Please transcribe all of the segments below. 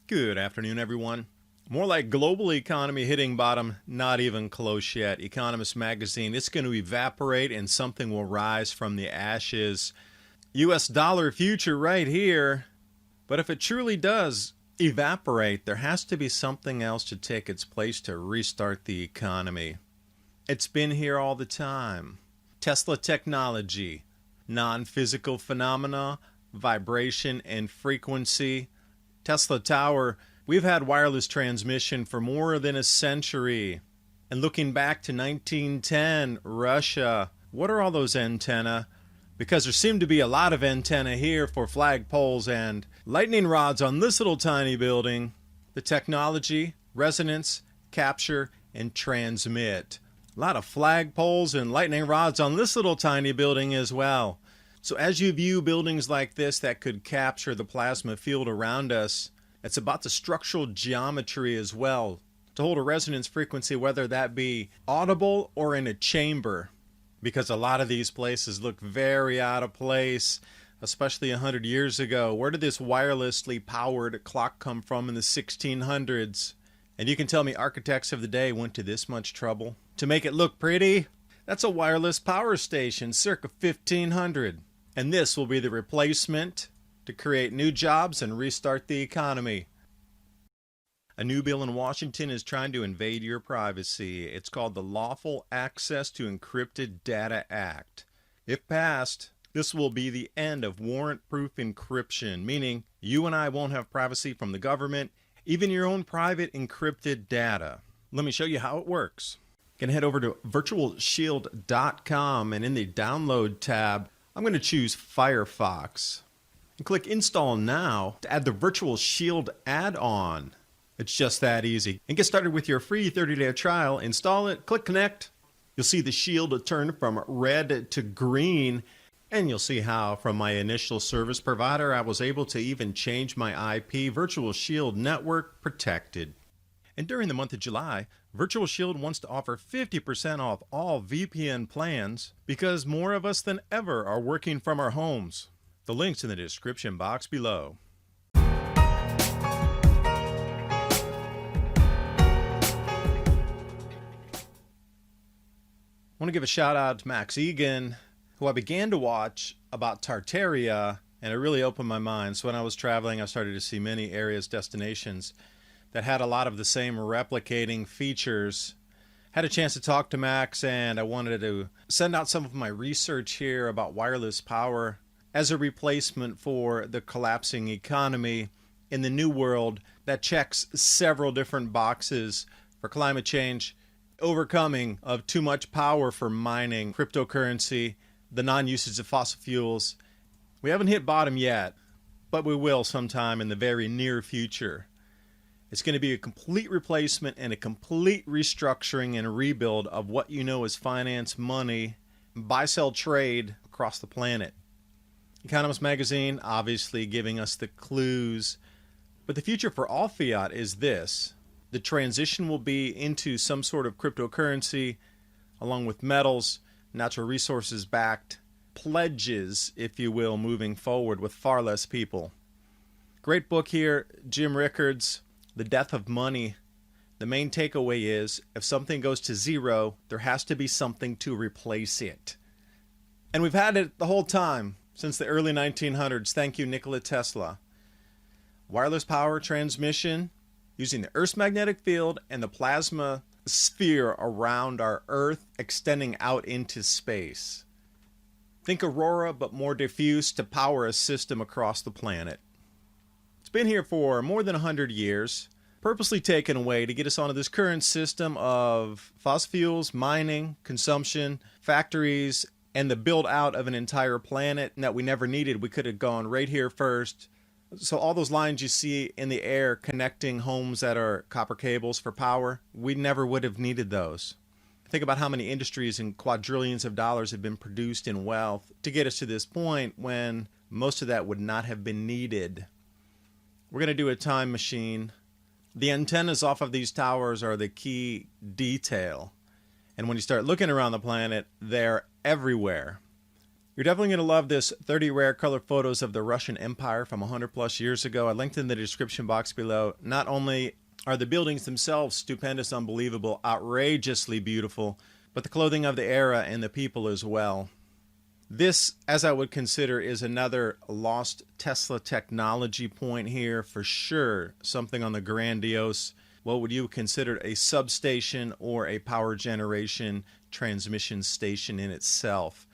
Good afternoon, everyone. More like global economy hitting bottom, not even close yet. Economist magazine, it's going to evaporate and something will rise from the ashes. US dollar future right here. But if it truly does evaporate, there has to be something else to take its place to restart the economy. It's been here all the time. Tesla technology, non-physical phenomena, vibration and frequency. Tesla Tower, we've had wireless transmission for more than a century. And looking back to 1910, Russia, what are all those antenna? Because there seem to be a lot of antenna here for flagpoles and lightning rods on this little tiny building. The technology, resonance, capture, and transmit. A lot of flagpoles and lightning rods on this little tiny building as well. So as you view buildings like this that could capture the plasma field around us, it's about the structural geometry as well, to hold a resonance frequency, whether that be audible or in a chamber, because a lot of these places look very out of place, especially 100 years ago. Where did this wirelessly powered clock come from in the 1600s? And you can tell me architects of the day went to this much trouble to make it look pretty? That's a wireless power station circa 1500. And this will be the replacement to create new jobs and restart the economy. A new bill in Washington is trying to invade your privacy. It's called the Lawful Access to Encrypted Data Act. If passed, this will be the end of warrant-proof encryption, meaning you and I won't have privacy from the government, even your own private encrypted data. Let me show you how it works. You can head over to virtualshield.com, and in the Download tab, I'm going to choose Firefox and click Install Now to add the Virtual Shield add-on. It's just that easy. And get started with your free 30-day trial. Install it, click Connect. You'll see the shield turn from red to green, and you'll see how from my initial service provider I was able to even change my IP. Virtual Shield Network protected. And during the month of July, Virtual Shield wants to offer 50% off all VPN plans because more of us than ever are working from our homes. The link's in the description box below. I want to give a shout out to Max Egan, who I began to watch about Tartaria, and it really opened my mind. So when I was traveling, I started to see many areas, destinations that had a lot of the same replicating features. Had a chance to talk to Max, and I wanted to send out some of my research here about wireless power as a replacement for the collapsing economy in the new world that checks several different boxes for climate change, overcoming of too much power for mining, cryptocurrency, the non-usage of fossil fuels. We haven't hit bottom yet, but we will sometime in the very near future. It's going to be a complete replacement and a complete restructuring and rebuild of what you know as finance, money, buy-sell trade across the planet. Economist magazine obviously giving us the clues, but the future for all fiat is this. The transition will be into some sort of cryptocurrency along with metals, natural resources backed pledges, if you will, moving forward with far less people. Great book here, Jim Rickards, The Death of Money. The main takeaway is if something goes to zero, there has to be something to replace it. And we've had it the whole time since the early 1900s. Thank you, Nikola Tesla. Wireless power transmission using the Earth's magnetic field and the plasma sphere around our Earth extending out into space. Think aurora, but more diffuse to power a system across the planet. It's been here for more than 100 years, purposely taken away to get us onto this current system of fossil fuels, mining, consumption, factories, and the build out of an entire planet that we never needed. We could have gone right here first. So all those lines you see in the air connecting homes that are copper cables for power, we never would have needed those. Think about how many industries and quadrillions of dollars have been produced in wealth to get us to this point when most of that would not have been needed. We're going to do a time machine. The antennas off of these towers are the key detail. And when you start looking around the planet, they're everywhere. You're definitely going to love this 30 rare color photos of the Russian Empire from 100 plus years ago. I linked in the description box below. Not only are the buildings themselves stupendous, unbelievable, outrageously beautiful, but the clothing of the era and the people as well. This, as I would consider, is another lost Tesla technology point here for sure. Something on the grandiose, what would you consider a substation or a power generation transmission station in itself.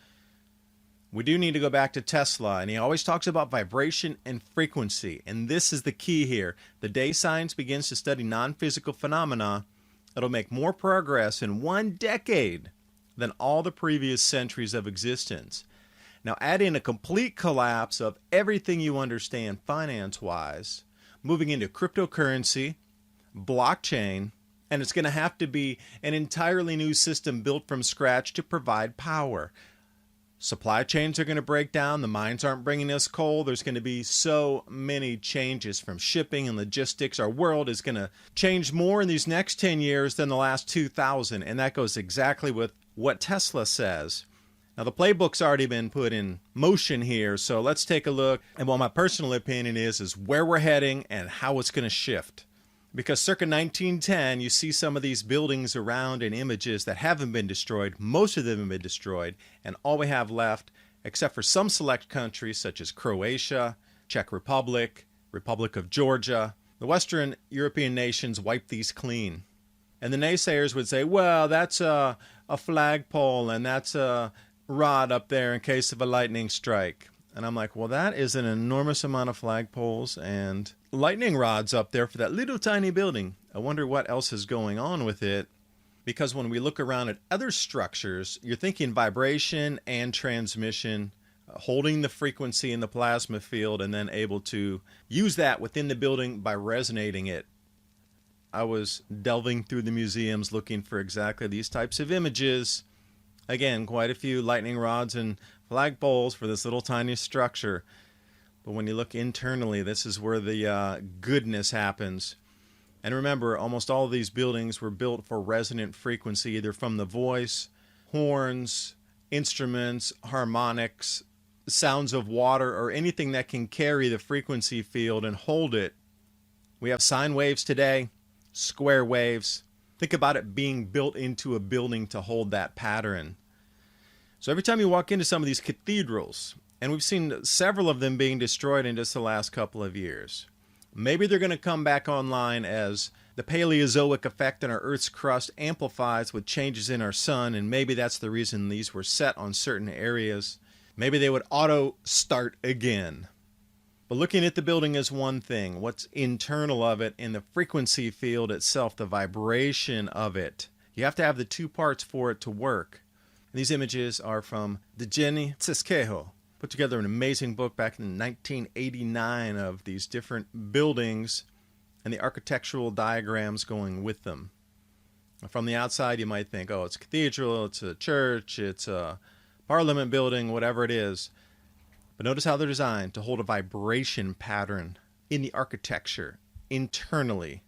We do need to go back to Tesla, and he always talks about vibration and frequency, and this is the key here. The day science begins to study non-physical phenomena, it'll make more progress in 1 decade than all the previous centuries of existence. Now add in a complete collapse of everything you understand finance-wise, moving into cryptocurrency, blockchain, and it's going to have to be an entirely new system built from scratch to provide power. Supply chains are going to break down. The mines aren't bringing us coal. There's going to be so many changes from shipping and logistics. Our world is going to change more in these next 10 years than the last 2,000. And that goes exactly with what Tesla says. Now, the playbook's already been put in motion here. So let's take a look. And what my personal opinion is where we're heading and how it's going to shift. Because circa 1910, you see some of these buildings around in images that haven't been destroyed. Most of them have been destroyed. And all we have left, except for some select countries such as Croatia, Czech Republic, Republic of Georgia, the Western European nations wiped these clean. And the naysayers would say, well, that's a flagpole and that's a rod up there in case of a lightning strike. And I'm like, well, that is an enormous amount of flagpoles and lightning rods up there for that little tiny building. I wonder what else is going on with it. Because when we look around at other structures, you're thinking vibration and transmission, holding the frequency in the plasma field and then able to use that within the building by resonating it. I was delving through the museums looking for exactly these types of images. Again, quite a few lightning rods and flagpoles for this little tiny structure. But when you look internally, this is where the goodness happens. And remember, almost all of these buildings were built for resonant frequency, either from the voice, horns, instruments, harmonics, sounds of water, or anything that can carry the frequency field and hold it. We have sine waves today, square waves. Think about it being built into a building to hold that pattern. So every time you walk into some of these cathedrals, and we've seen several of them being destroyed in just the last couple of years, maybe they're going to come back online as the Paleozoic effect in our Earth's crust amplifies with changes in our sun, and maybe that's the reason these were set on certain areas. Maybe they would auto-start again. But looking at the building is one thing. What's internal of it in the frequency field itself, the vibration of it. You have to have the two parts for it to work. And these images are from Dejeni Tseskeho. Put together an amazing book back in 1989 of these different buildings and the architectural diagrams going with them. From the outside, you might think, oh, it's a cathedral, it's a church, it's a parliament building, whatever it is. But notice how they're designed to hold a vibration pattern in the architecture internally.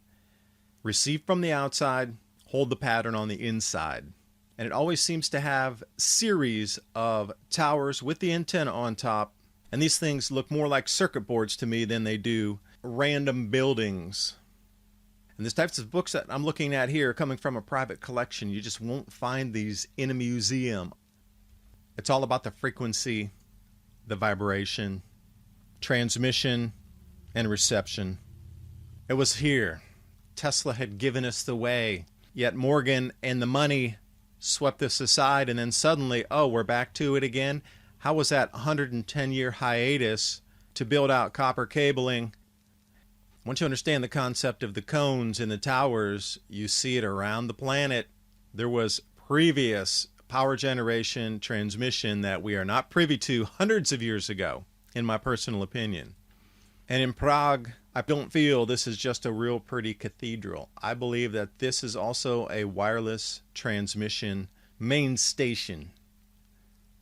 Receive from the outside, hold the pattern on the inside. And it always seems to have series of towers with the antenna on top. And these things look more like circuit boards to me than they do random buildings. And these types of books that I'm looking at here are coming from a private collection. You just won't find these in a museum. It's all about the frequency, the vibration, transmission, and reception. It was here. Tesla had given us the way. Yet Morgan and the money swept this aside, and then suddenly, oh, we're back to it again. How was that 110-year hiatus to build out copper cabling? Once you understand the concept of the cones in the towers, you see it around the planet. There was previous power generation transmission that we are not privy to hundreds of years ago, in my personal opinion. And in Prague, I don't feel this is just a real pretty cathedral. I believe that this is also a wireless transmission main station.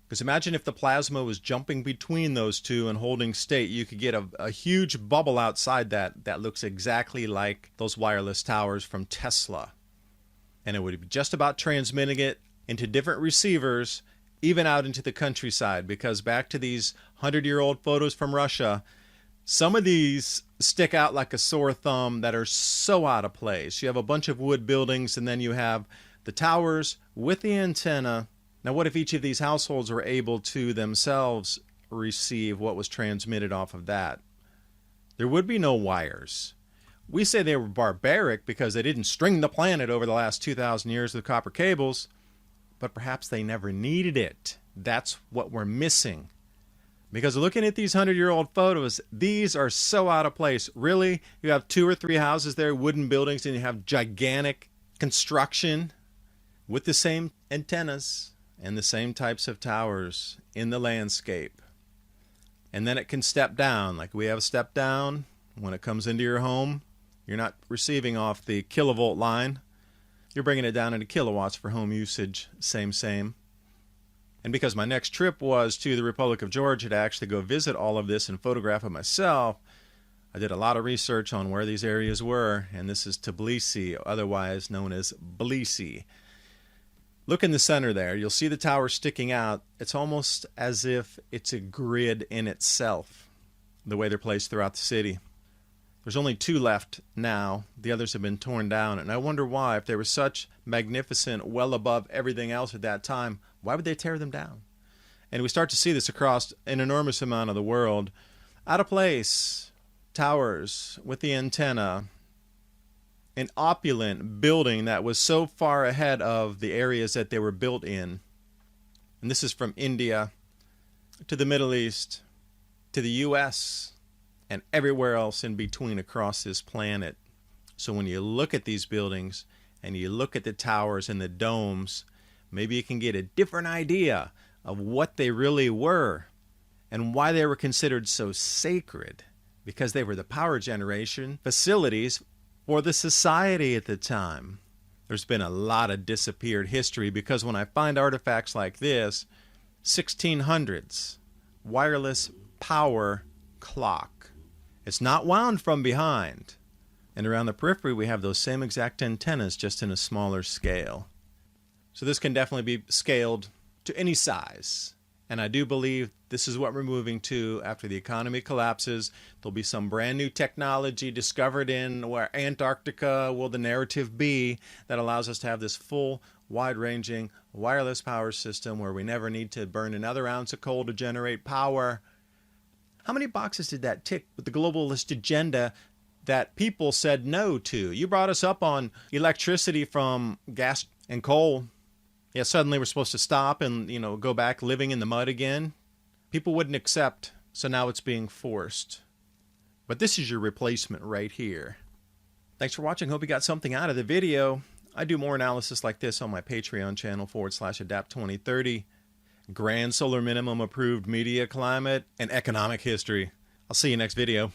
Because imagine if the plasma was jumping between those two and holding state, you could get a huge bubble outside that looks exactly like those wireless towers from Tesla. And it would be just about transmitting it into different receivers even out into the countryside, because back to these 100-year-old photos from Russia, some of these stick out like a sore thumb that are so out of place. You have a bunch of wood buildings, and then you have the towers with the antenna. Now, what if each of these households were able to themselves receive what was transmitted off of that? There would be no wires. We say they were barbaric because they didn't string the planet over the last 2,000 years with copper cables, but perhaps they never needed it. That's what we're missing. Because looking at these 100-year-old photos, these are so out of place. Really, you have 2 or 3 houses there, wooden buildings, and you have gigantic construction with the same antennas and the same types of towers in the landscape. And then it can step down, like we have a step down. When it comes into your home, you're not receiving off the kilovolt line. You're bringing it down into kilowatts for home usage. Same. And because my next trip was to the Republic of Georgia to actually go visit all of this and photograph it myself, I did a lot of research on where these areas were, and this is Tbilisi, otherwise known as Tbilisi. Look in the center there. You'll see the tower sticking out. It's almost as if it's a grid in itself, the way they're placed throughout the city. There's only 2 left now. The others have been torn down, and I wonder why. If they were such magnificent, well above everything else at that time, why would they tear them down? And we start to see this across an enormous amount of the world. Out of place, towers with the antenna, an opulent building that was so far ahead of the areas that they were built in. And this is from India to the Middle East to the U.S. and everywhere else in between across this planet. So when you look at these buildings and you look at the towers and the domes, maybe you can get a different idea of what they really were and why they were considered so sacred, because they were the power generation facilities for the society at the time. There's been a lot of disappeared history, because when I find artifacts like this, 1600s wireless power clock. It's not wound from behind. And around the periphery we have those same exact antennas, just in a smaller scale. So this can definitely be scaled to any size. And I do believe this is what we're moving to after the economy collapses. There'll be some brand new technology discovered in where Antarctica will the narrative be, that allows us to have this full, wide-ranging wireless power system where we never need to burn another ounce of coal to generate power. How many boxes did that tick with the globalist agenda that people said no to? You brought us up on electricity from gas and coal. Yeah, suddenly we're supposed to stop and, go back living in the mud again. People wouldn't accept, so now it's being forced. But this is your replacement right here. Thanks for watching. Hope you got something out of the video. I do more analysis like this on my Patreon channel /Adapt2030. Grand solar minimum approved media climate and economic history. I'll see you next video.